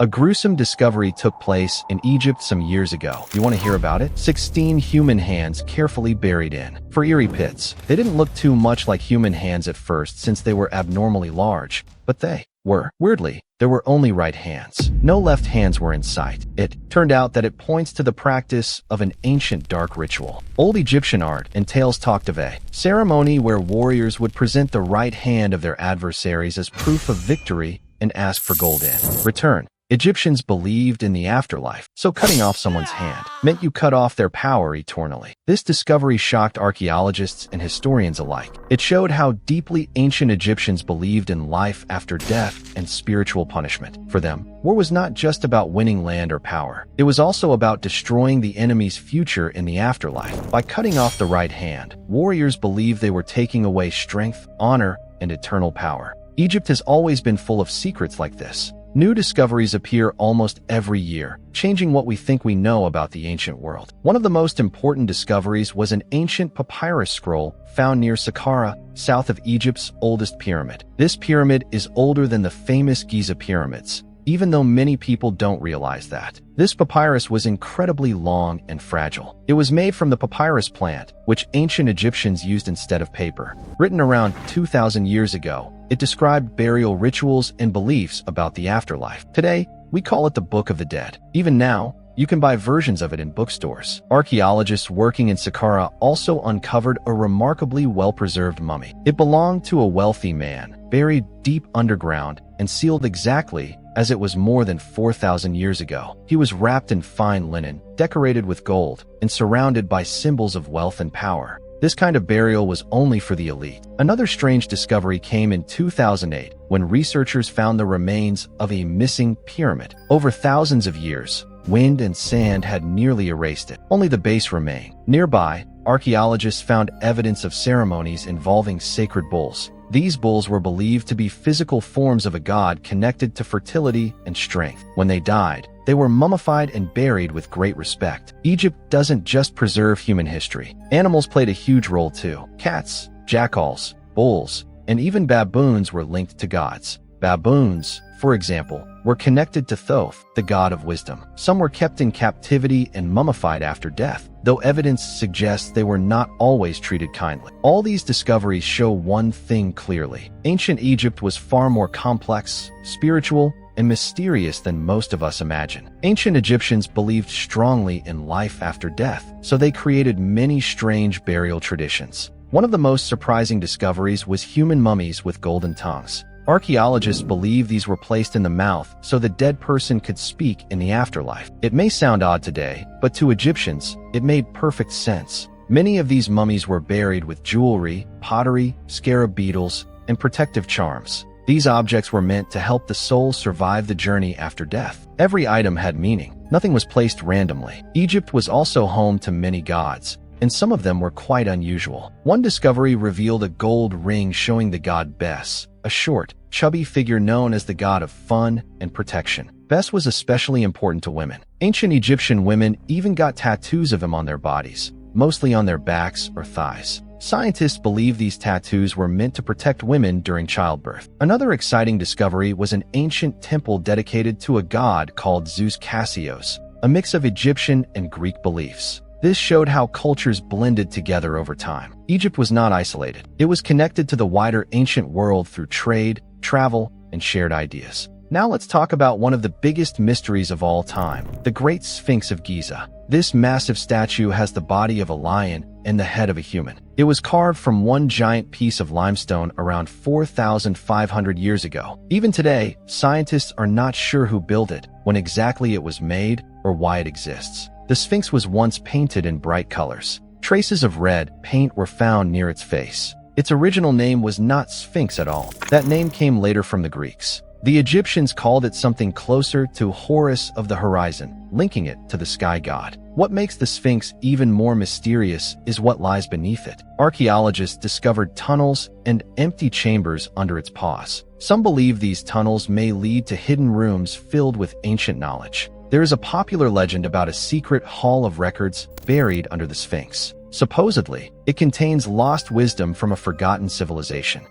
A gruesome discovery took place in Egypt some years ago. You want to hear about it? 16 human hands carefully buried in for eerie pits. They didn't look too much like human hands at first since they were abnormally large, but they were. Weirdly, there were only right hands. No left hands were in sight. It turned out that it points to the practice of an ancient dark ritual. Old Egyptian art and tales talked of a ceremony where warriors would present the right hand of their adversaries as proof of victory and ask for gold in return. Egyptians believed in the afterlife, so cutting off someone's hand meant you cut off their power eternally. This discovery shocked archaeologists and historians alike. It showed how deeply ancient Egyptians believed in life after death and spiritual punishment. For them, war was not just about winning land or power. It was also about destroying the enemy's future in the afterlife. By cutting off the right hand, warriors believed they were taking away strength, honor, and eternal power. Egypt has always been full of secrets like this. New discoveries appear almost every year, changing what we think we know about the ancient world. One of the most important discoveries was an ancient papyrus scroll found near Saqqara, south of Egypt's oldest pyramid. This pyramid is older than the famous Giza pyramids, even though many people don't realize that. This papyrus was incredibly long and fragile. It was made from the papyrus plant, which ancient Egyptians used instead of paper. Written around 2,000 years ago, it described burial rituals and beliefs about the afterlife. Today, we call it the Book of the Dead. Even now, you can buy versions of it in bookstores. Archaeologists working in Saqqara also uncovered a remarkably well-preserved mummy. It belonged to a wealthy man, buried deep underground and sealed exactly as it was more than 4,000 years ago. He was wrapped in fine linen, decorated with gold, and surrounded by symbols of wealth and power. This kind of burial was only for the elite. Another strange discovery came in 2008 when researchers found the remains of a missing pyramid. Over thousands of years, wind and sand had nearly erased it. Only the base remained. Nearby, archaeologists found evidence of ceremonies involving sacred bulls. These bulls were believed to be physical forms of a god connected to fertility and strength. When they died, they were mummified and buried with great respect. Egypt doesn't just preserve human history. Animals played a huge role too. Cats, jackals, bulls, and even baboons were linked to gods. Baboons, for example, were connected to Thoth, the god of wisdom. Some were kept in captivity and mummified after death, though evidence suggests they were not always treated kindly. All these discoveries show one thing clearly. Ancient Egypt was far more complex, spiritual, and mysterious than most of us imagine. Ancient Egyptians believed strongly in life after death, so they created many strange burial traditions. One of the most surprising discoveries was human mummies with golden tongues. Archaeologists believe these were placed in the mouth so the dead person could speak in the afterlife. It may sound odd today, but to Egyptians, it made perfect sense. Many of these mummies were buried with jewelry, pottery, scarab beetles, and protective charms. These objects were meant to help the soul survive the journey after death. Every item had meaning. Nothing was placed randomly. Egypt was also home to many gods, and some of them were quite unusual. One discovery revealed a gold ring showing the god Bes, a short, chubby figure known as the god of fun and protection. Bes was especially important to women. Ancient Egyptian women even got tattoos of him on their bodies, mostly on their backs or thighs. Scientists believe these tattoos were meant to protect women during childbirth. Another exciting discovery was an ancient temple dedicated to a god called Zeus Cassios, a mix of Egyptian and Greek beliefs. This showed how cultures blended together over time. Egypt was not isolated. It was connected to the wider ancient world through trade, travel, and shared ideas. Now let's talk about one of the biggest mysteries of all time, the Great Sphinx of Giza. This massive statue has the body of a lion and the head of a human. It was carved from one giant piece of limestone around 4,500 years ago. Even today, scientists are not sure who built it, when exactly it was made, or why it exists. The Sphinx was once painted in bright colors. Traces of red paint were found near its face. Its original name was not Sphinx at all. That name came later from the Greeks. The Egyptians called it something closer to Horus of the horizon, linking it to the sky god. What makes the Sphinx even more mysterious is what lies beneath it. Archaeologists discovered tunnels and empty chambers under its paws. Some believe these tunnels may lead to hidden rooms filled with ancient knowledge. There is a popular legend about a secret hall of records buried under the Sphinx. Supposedly, it contains lost wisdom from a forgotten civilization.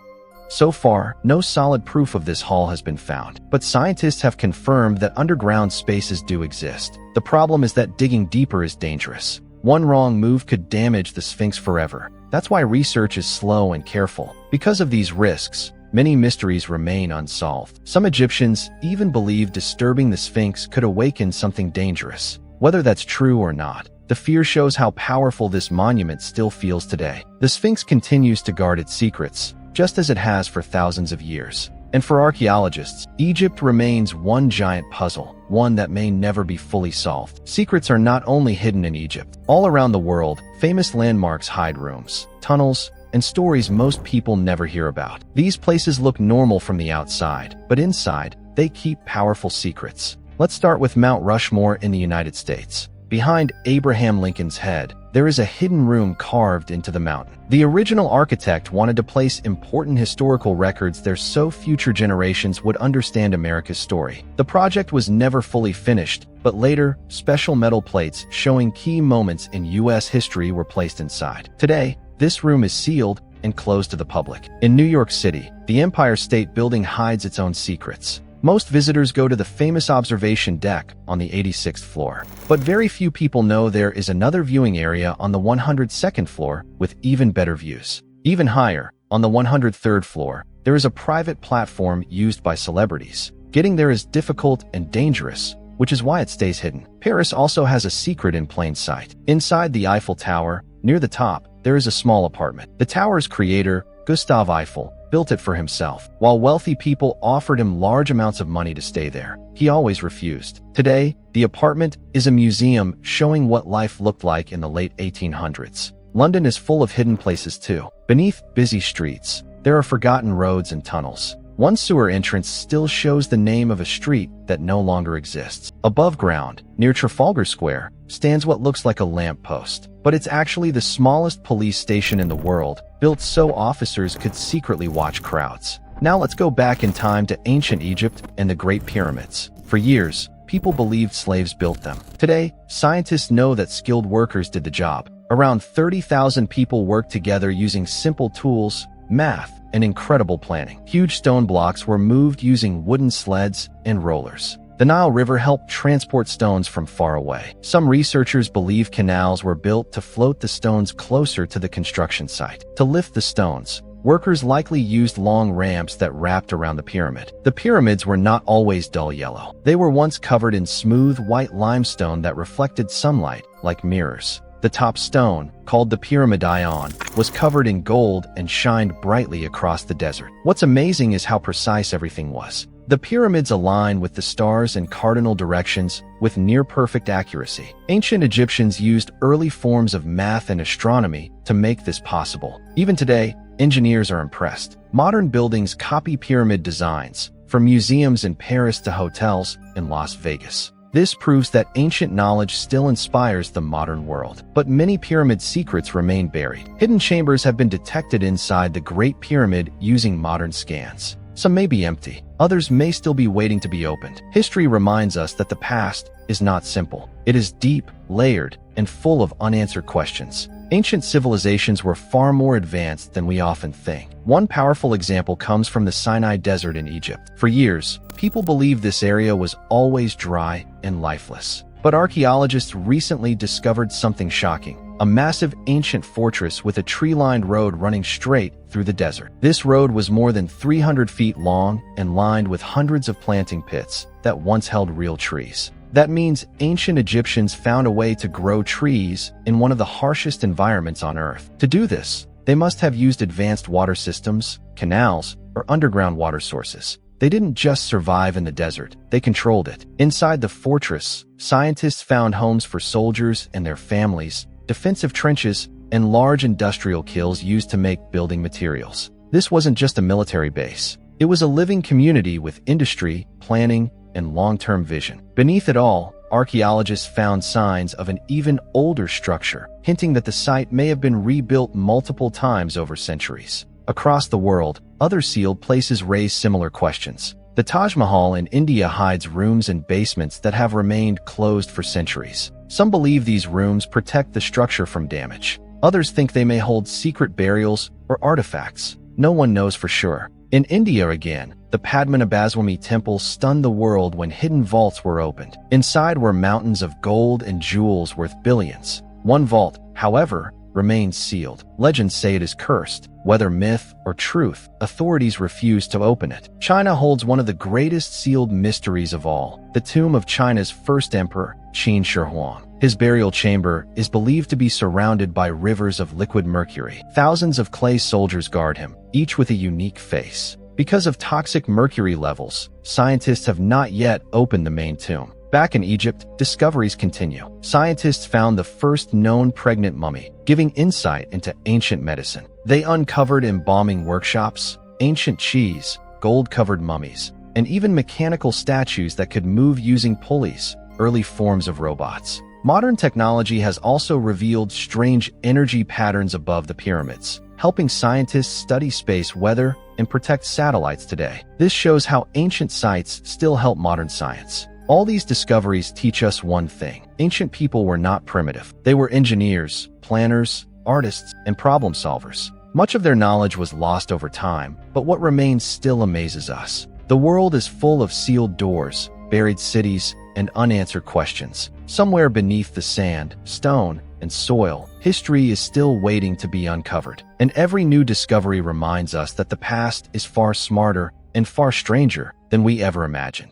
So far, no solid proof of this hall has been found, but scientists have confirmed that underground spaces do exist. The problem is that digging deeper is dangerous. One wrong move could damage the Sphinx forever. That's why research is slow and careful. Because of these risks, many mysteries remain unsolved. Some Egyptians even believe disturbing the Sphinx could awaken something dangerous. Whether that's true or not, the fear shows how powerful this monument still feels today. The Sphinx continues to guard its secrets, just as it has for thousands of years. And for archaeologists, Egypt remains one giant puzzle, one that may never be fully solved. Secrets are not only hidden in Egypt. All around the world, famous landmarks hide rooms, tunnels, and stories most people never hear about. These places look normal from the outside, but inside, they keep powerful secrets. Let's start with Mount Rushmore in the United States. Behind Abraham Lincoln's head, there is a hidden room carved into the mountain. The original architect wanted to place important historical records there so future generations would understand America's story. The project was never fully finished, but later, special metal plates showing key moments in U.S. history were placed inside. Today, this room is sealed and closed to the public. In New York City, the Empire State Building hides its own secrets. Most visitors go to the famous observation deck on the 86th floor. But very few people know there is another viewing area on the 102nd floor with even better views. Even higher, on the 103rd floor, there is a private platform used by celebrities. Getting there is difficult and dangerous, which is why it stays hidden. Paris also has a secret in plain sight. Inside the Eiffel Tower, near the top, there is a small apartment. The tower's creator, Gustave Eiffel, built it for himself. While wealthy people offered him large amounts of money to stay there, he always refused. Today, the apartment is a museum showing what life looked like in the late 1800s. London is full of hidden places too. Beneath busy streets, there are forgotten roads and tunnels. One sewer entrance still shows the name of a street that no longer exists. Above ground, near Trafalgar Square, stands what looks like a lamp post, but it's actually the smallest police station in the world, built so officers could secretly watch crowds. Now let's go back in time to ancient Egypt and the Great Pyramids. For years, people believed slaves built them. Today, scientists know that skilled workers did the job. Around 30,000 people worked together using simple tools, math, and incredible planning. Huge stone blocks were moved using wooden sleds and rollers. The Nile River helped transport stones from far away. Some researchers believe canals were built to float the stones closer to the construction site. To lift the stones, workers likely used long ramps that wrapped around the pyramid. The pyramids were not always dull yellow. They were once covered in smooth white limestone that reflected sunlight like mirrors. The top stone, called the Pyramidion, was covered in gold and shined brightly across the desert. What's amazing is how precise everything was. The pyramids align with the stars and cardinal directions with near-perfect accuracy. Ancient Egyptians used early forms of math and astronomy to make this possible. Even today, engineers are impressed. Modern buildings copy pyramid designs, from museums in Paris to hotels in Las Vegas. This proves that ancient knowledge still inspires the modern world. But many pyramid secrets remain buried. Hidden chambers have been detected inside the Great Pyramid using modern scans. Some may be empty. Others may still be waiting to be opened. History reminds us that the past is not simple. It is deep, layered, and full of unanswered questions. Ancient civilizations were far more advanced than we often think. One powerful example comes from the Sinai Desert in Egypt. For years, people believed this area was always dry and lifeless. But archaeologists recently discovered something shocking. A massive ancient fortress with a tree-lined road running straight through the desert. This road was more than 300 feet long and lined with hundreds of planting pits that once held real trees. That means ancient Egyptians found a way to grow trees in one of the harshest environments on Earth. To do this, they must have used advanced water systems, canals, or underground water sources. They didn't just survive in the desert, they controlled it. Inside the fortress, scientists found homes for soldiers and their families, defensive trenches, and large industrial kilns used to make building materials. This wasn't just a military base. It was a living community with industry, planning, and long-term vision. Beneath it all, archaeologists found signs of an even older structure, hinting that the site may have been rebuilt multiple times over centuries. Across the world, other sealed places raise similar questions. The Taj Mahal in India hides rooms and basements that have remained closed for centuries. Some believe these rooms protect the structure from damage. Others think they may hold secret burials or artifacts. No one knows for sure. In India again, the Padmanabhaswamy temple stunned the world when hidden vaults were opened. Inside were mountains of gold and jewels worth billions. One vault, however, remains sealed. Legends say it is cursed. Whether myth or truth, authorities refuse to open it. China holds one of the greatest sealed mysteries of all, the tomb of China's first emperor, Qin Shi Huang. His burial chamber is believed to be surrounded by rivers of liquid mercury. Thousands of clay soldiers guard him, each with a unique face. Because of toxic mercury levels, scientists have not yet opened the main tomb. Back in Egypt, discoveries continue. Scientists found the first known pregnant mummy, giving insight into ancient medicine. They uncovered embalming workshops, ancient cheese, gold-covered mummies, and even mechanical statues that could move using pulleys, early forms of robots. Modern technology has also revealed strange energy patterns above the pyramids, helping scientists study space weather and protect satellites today. This shows how ancient sites still help modern science. All these discoveries teach us one thing. Ancient people were not primitive. They were engineers, planners, artists, and problem solvers. Much of their knowledge was lost over time, but what remains still amazes us. The world is full of sealed doors, buried cities, and unanswered questions. Somewhere beneath the sand, stone, and soil, history is still waiting to be uncovered. And every new discovery reminds us that the past is far smarter and far stranger than we ever imagined.